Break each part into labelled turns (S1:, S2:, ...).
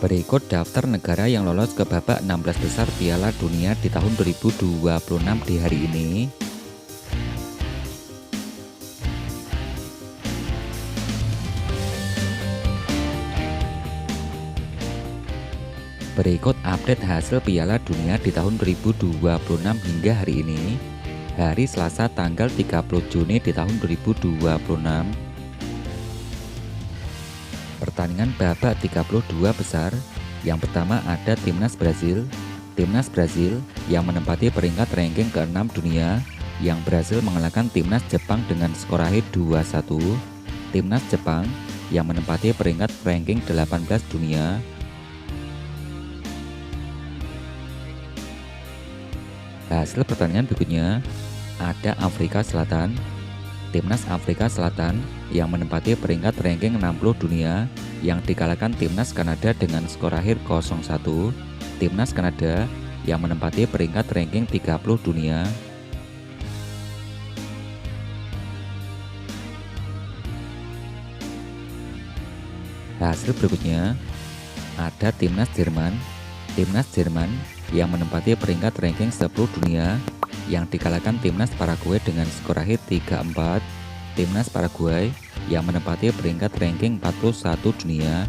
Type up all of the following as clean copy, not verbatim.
S1: Berikut daftar negara yang lolos ke babak 16 besar Piala Dunia di tahun 2026 di hari ini. Berikut update hasil Piala Dunia di tahun 2026 hingga hari ini, hari Selasa tanggal 30 Juni di tahun 2026. Pertandingan babak 32 besar. Yang pertama ada Timnas Brazil. Timnas Brazil yang menempati peringkat ranking ke-6 dunia yang berhasil mengalahkan Timnas Jepang dengan skor akhir 2-1. Timnas Jepang yang menempati peringkat ranking 18 dunia. Hasil pertandingan berikutnya ada Afrika Selatan. Timnas Afrika Selatan yang menempati peringkat ranking 60 dunia yang dikalahkan Timnas Kanada dengan skor akhir 0-1. Timnas Kanada yang menempati peringkat ranking 30 dunia. Hasil berikutnya ada Timnas Jerman. Timnas Jerman yang menempati peringkat ranking 10 dunia yang dikalahkan Timnas Paraguay dengan skor akhir 3-4. Timnas Paraguay yang menempati peringkat ranking 41 dunia.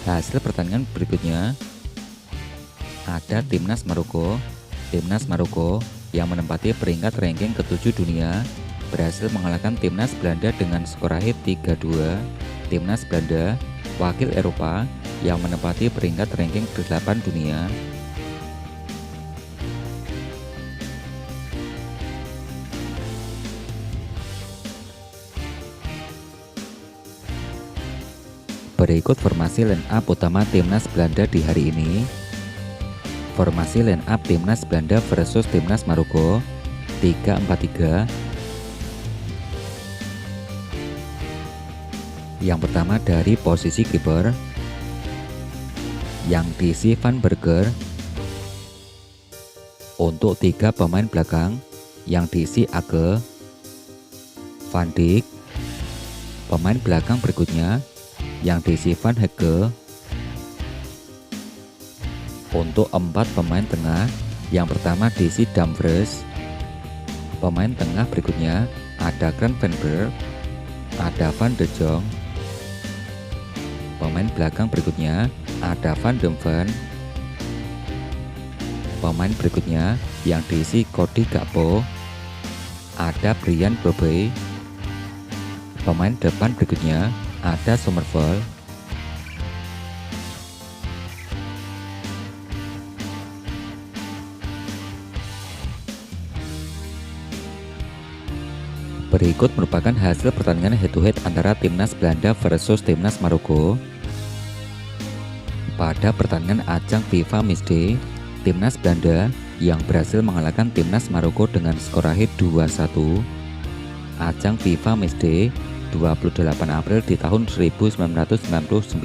S1: Hasil pertandingan berikutnya ada Timnas Maroko. Timnas Maroko yang menempati peringkat ranking ke-7 dunia berhasil mengalahkan Timnas Belanda dengan skor akhir 3-2. Timnas Belanda, wakil Eropa yang menempati peringkat ranking ke-8 dunia. Berikut formasi line up utama Timnas Belanda di hari ini. Formasi line up Timnas Belanda versus Timnas Maroko 3-4-3. Yang pertama dari posisi kiper yang diisi Van Berger. Untuk 3 pemain belakang yang diisi Ake, Van Dijk. Pemain belakang berikutnya yang diisi Van Hecke. Untuk 4 pemain tengah yang pertama diisi Dumfries. Pemain tengah berikutnya ada Gravenberch, ada Van de Jong. Pemain belakang berikutnya ada Van de Ven. Pemain berikutnya yang diisi Cody Gakpo, ada Bryan Brobbey. Pemain depan berikutnya ada Somerville. Berikut merupakan hasil pertandingan head-to-head antara Timnas Belanda versus Timnas Maroko. Pada pertandingan ajang FIFA Matchday, Timnas Belanda yang berhasil mengalahkan Timnas Maroko dengan skor akhir 2-1. Ajang FIFA Matchday 28 April di tahun 1999,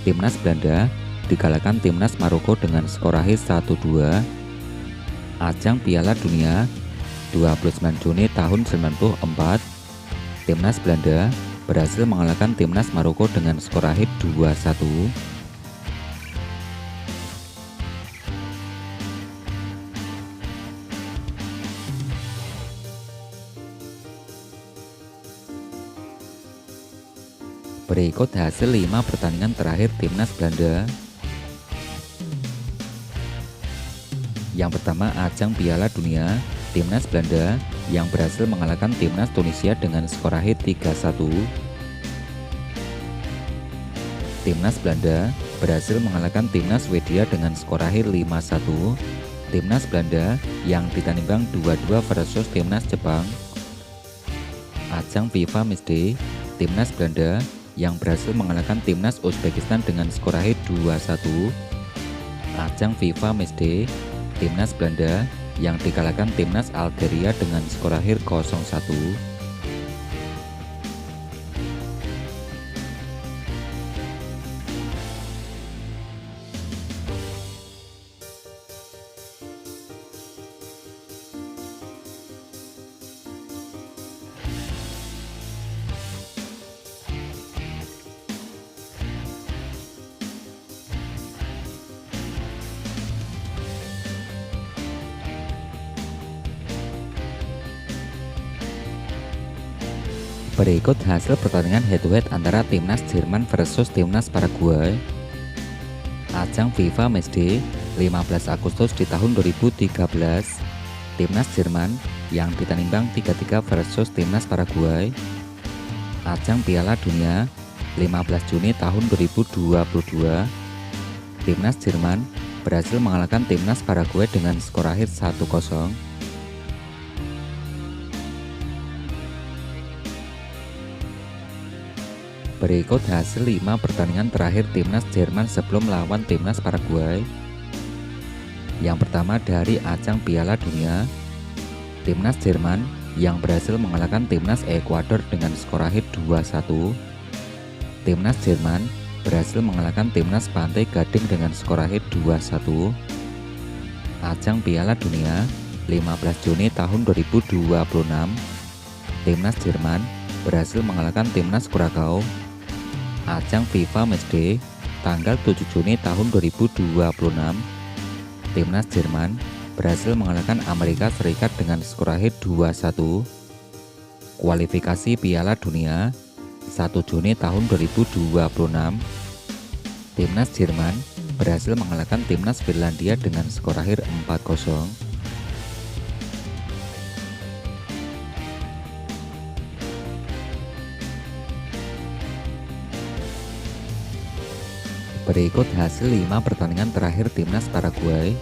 S1: Timnas Belanda dikalahkan Timnas Maroko dengan skor akhir 1-2. Ajang Piala Dunia 29 Juni tahun 1994, Timnas Belanda berhasil mengalahkan Timnas Maroko dengan skor akhir 2-1. Berikut hasil 5 pertandingan terakhir Timnas Belanda. Yang pertama ajang Piala Dunia, Timnas Belanda yang berhasil mengalahkan Timnas Tunisia dengan skor akhir 3-1. Timnas Belanda berhasil mengalahkan Timnas Swedia dengan skor akhir 5-1. Timnas Belanda yang ditandingkan 2-2 versus Timnas Jepang. Ajang FIFA Matchday, Timnas Belanda yang berhasil mengalahkan Timnas Uzbekistan dengan skor akhir 2-1. Ajang FIFA Matchday, Timnas Belanda yang dikalahkan Timnas Algeria dengan skor akhir 0-1. Berikut hasil pertandingan head-to-head antara timnas Jerman versus timnas Paraguay. Ajang FIFA Matchday 15 Agustus di tahun 2013. Timnas Jerman yang ditanimbang 3-3 versus timnas Paraguay. Ajang Piala Dunia 15 Juni tahun 2022. Timnas Jerman berhasil mengalahkan timnas Paraguay dengan skor akhir 1-0. Berikut hasil 5 pertandingan terakhir timnas Jerman sebelum melawan timnas Paraguay. Yang pertama dari ajang Piala Dunia, timnas Jerman yang berhasil mengalahkan timnas Ekuador dengan skor akhir 2-1. Timnas Jerman berhasil mengalahkan timnas Pantai Gading dengan skor akhir 2-1. Ajang Piala Dunia 15 Juni tahun 2026, timnas Jerman berhasil mengalahkan timnas Kuracao. Ajang FIFA Matchday tanggal 7 Juni tahun 2026, timnas Jerman berhasil mengalahkan Amerika Serikat dengan skor akhir 2-1. Kualifikasi Piala Dunia 1 Juni tahun 2026, timnas Jerman berhasil mengalahkan timnas Finlandia dengan skor akhir 4-0. Berikut hasil 5 pertandingan terakhir timnas Paraguay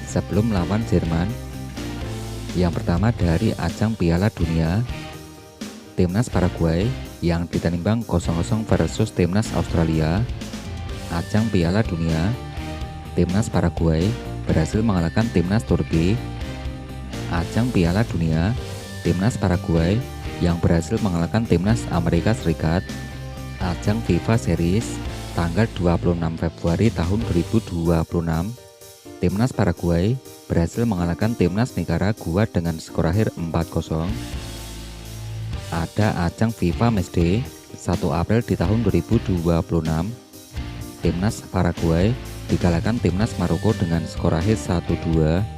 S1: sebelum melawan Jerman. Yang pertama dari ajang Piala Dunia, timnas Paraguay yang ditanimbang 0-0 versus timnas Australia. Ajang Piala Dunia, timnas Paraguay berhasil mengalahkan timnas Turki. Ajang Piala Dunia, timnas Paraguay yang berhasil mengalahkan timnas Amerika Serikat. Ajang FIFA Series tanggal 26 Februari tahun 2026, timnas Paraguay berhasil mengalahkan timnas Nicaragua dengan skor akhir 4-0. Ada ajang FIFA Matchday 1 April di tahun 2026, timnas Paraguay dikalahkan timnas Maroko dengan skor akhir 1-2.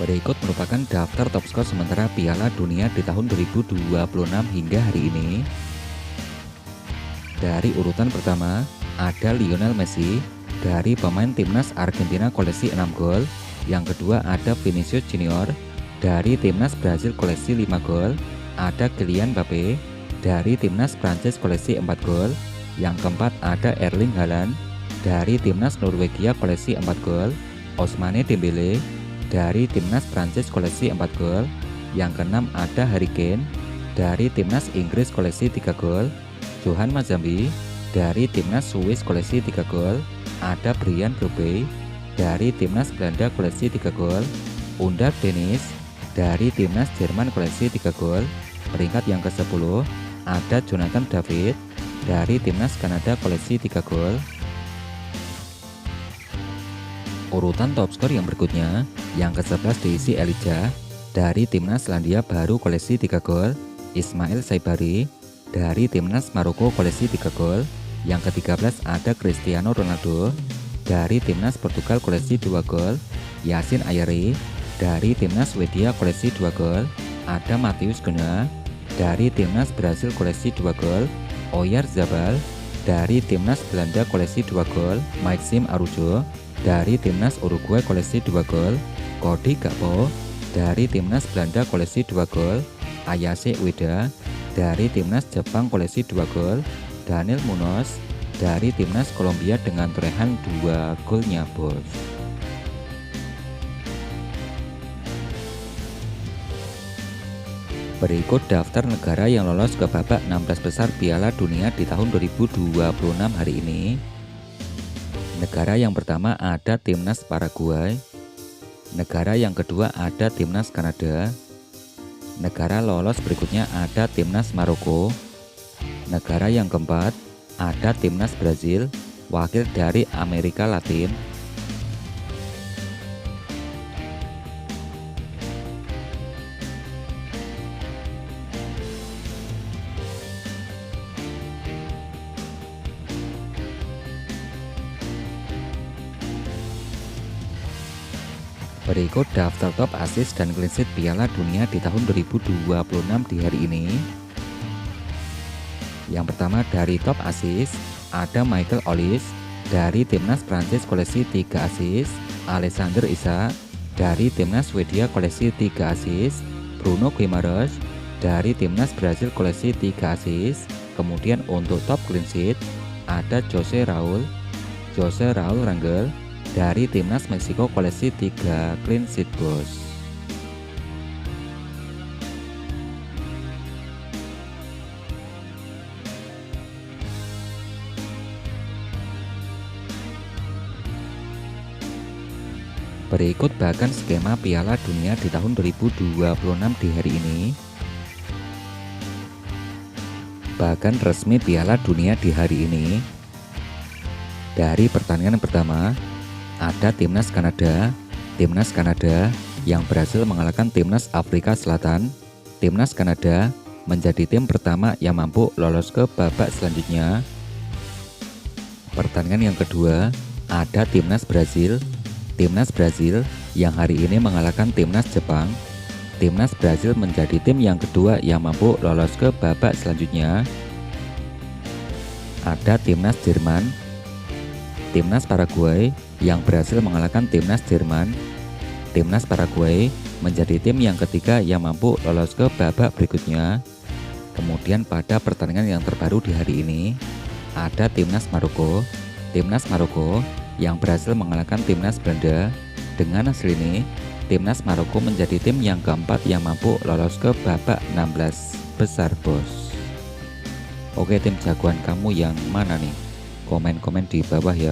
S1: Berikut merupakan daftar top skor sementara Piala Dunia di tahun 2026 hingga hari ini. Dari urutan pertama, ada Lionel Messi dari pemain timnas Argentina koleksi 6 gol. Yang kedua ada Vinicius Junior dari timnas Brasil koleksi 5 gol. Ada Kylian Mbappe dari timnas Prancis koleksi 4 gol. Yang keempat ada Erling Haaland dari timnas Norwegia koleksi 4 gol. Ousmane Dembele dari timnas Prancis koleksi 4 gol. Yang keenam ada Harry Kane dari timnas Inggris koleksi 3 gol. Johan Mazambi dari timnas Swiss koleksi 3 gol. Ada Brian Brobey dari timnas Belanda koleksi 3 gol. Undav Dennis dari timnas Jerman koleksi 3 gol. Peringkat yang ke-10 ada Jonathan David dari timnas Kanada koleksi 3 gol. Urutan top skor yang berikutnya, yang ke-11 diisi Elijah dari timnas Selandia Baru koleksi 3 gol. Ismail Saibari dari timnas Maroko koleksi 3 gol. Yang ke-13 ada Cristiano Ronaldo dari timnas Portugal koleksi 2 gol. Yasin Ayari dari timnas Swedia koleksi 2 gol. Ada Matheus Cunha dari timnas Brasil koleksi 2 gol. Oyarzabal dari timnas Belanda koleksi 2 gol. Maxime Arujo dari timnas Uruguay koleksi 2 gol. Cody Gakpo dari timnas Belanda koleksi 2 gol. Ayase Ueda dari timnas Jepang koleksi 2 gol. Daniel Munoz dari timnas Kolombia dengan torehan 2 golnya bos. Berikut daftar negara yang lolos ke babak 16 besar Piala Dunia di tahun 2026 hari ini. Negara yang pertama ada timnas Paraguay. Negara yang kedua ada timnas Kanada. Negara lolos berikutnya ada timnas Maroko. Negara yang keempat ada timnas Brazil, wakil dari Amerika Latin. Berikut daftar top assist dan clean sheet Piala Dunia di tahun 2026 di hari ini. Yang pertama dari top assist, ada Michael Olise dari Timnas Prancis koleksi 3 assist, Alexander Isak dari Timnas Swedia koleksi 3 assist, Bruno Guimaraes dari Timnas Brasil koleksi 3 assist. Kemudian untuk top clean sheet, ada Jose Raul Rangel dari Timnas Meksiko koleksi 3 clean sheet bos. Berikut bahkan skema Piala Dunia di tahun 2026 di hari ini. Bahkan resmi Piala Dunia di hari ini. Dari pertandingan pertama, ada Timnas Kanada yang berhasil mengalahkan Timnas Afrika Selatan. Timnas Kanada menjadi tim pertama yang mampu lolos ke babak selanjutnya. Pertandingan yang kedua, ada Timnas Brasil yang hari ini mengalahkan Timnas Jepang. Timnas Brasil menjadi tim yang kedua yang mampu lolos ke babak selanjutnya. Ada Timnas Paraguay yang berhasil mengalahkan Timnas Jerman. Timnas Paraguay menjadi tim yang ketiga yang mampu lolos ke babak berikutnya. Kemudian pada pertandingan yang terbaru di hari ini, ada Timnas Maroko yang berhasil mengalahkan Timnas Belanda. Dengan hasil ini, Timnas Maroko menjadi tim yang keempat yang mampu lolos ke babak 16 besar bos. Oke, tim jagoan kamu yang mana nih? Komen-komen di bawah ya.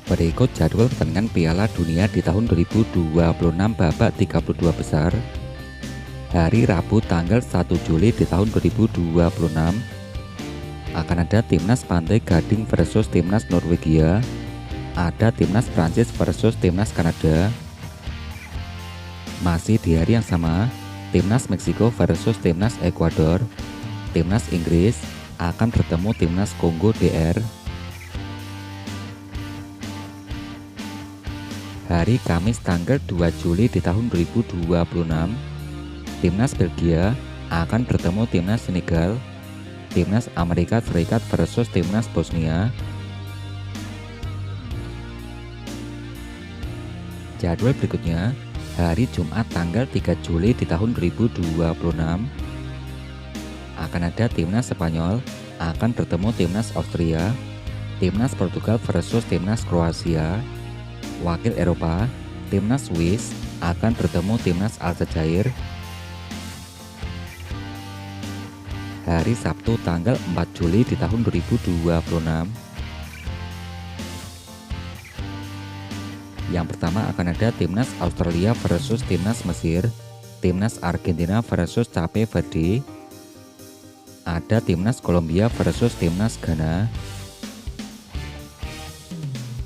S1: Berikut jadwal pertandingan Piala Dunia di tahun 2026 babak 32 besar. Hari Rabu tanggal 1 Juli di tahun 2026 akan ada Timnas Pantai Gading versus Timnas Norwegia. Ada Timnas Prancis versus Timnas Kanada. Masih di hari yang sama, Timnas Meksiko versus Timnas Ekuador. Timnas Inggris akan bertemu Timnas Kongo DR. Hari Kamis tanggal 2 Juli di tahun 2026, Timnas Belgia akan bertemu Timnas Senegal. Timnas Amerika Serikat versus Timnas Bosnia. Jadwal berikutnya, hari Jumat tanggal 3 Juli di tahun 2026 akan ada Timnas Spanyol akan bertemu Timnas Austria. Timnas Portugal versus Timnas Kroasia. Wakil Eropa, Timnas Swiss akan bertemu Timnas Aljazair. Hari Sabtu tanggal 4 Juli di tahun 2026. Yang pertama akan ada Timnas Australia versus Timnas Mesir. Timnas Argentina versus Cape Verde. Ada Timnas Kolombia versus Timnas Ghana.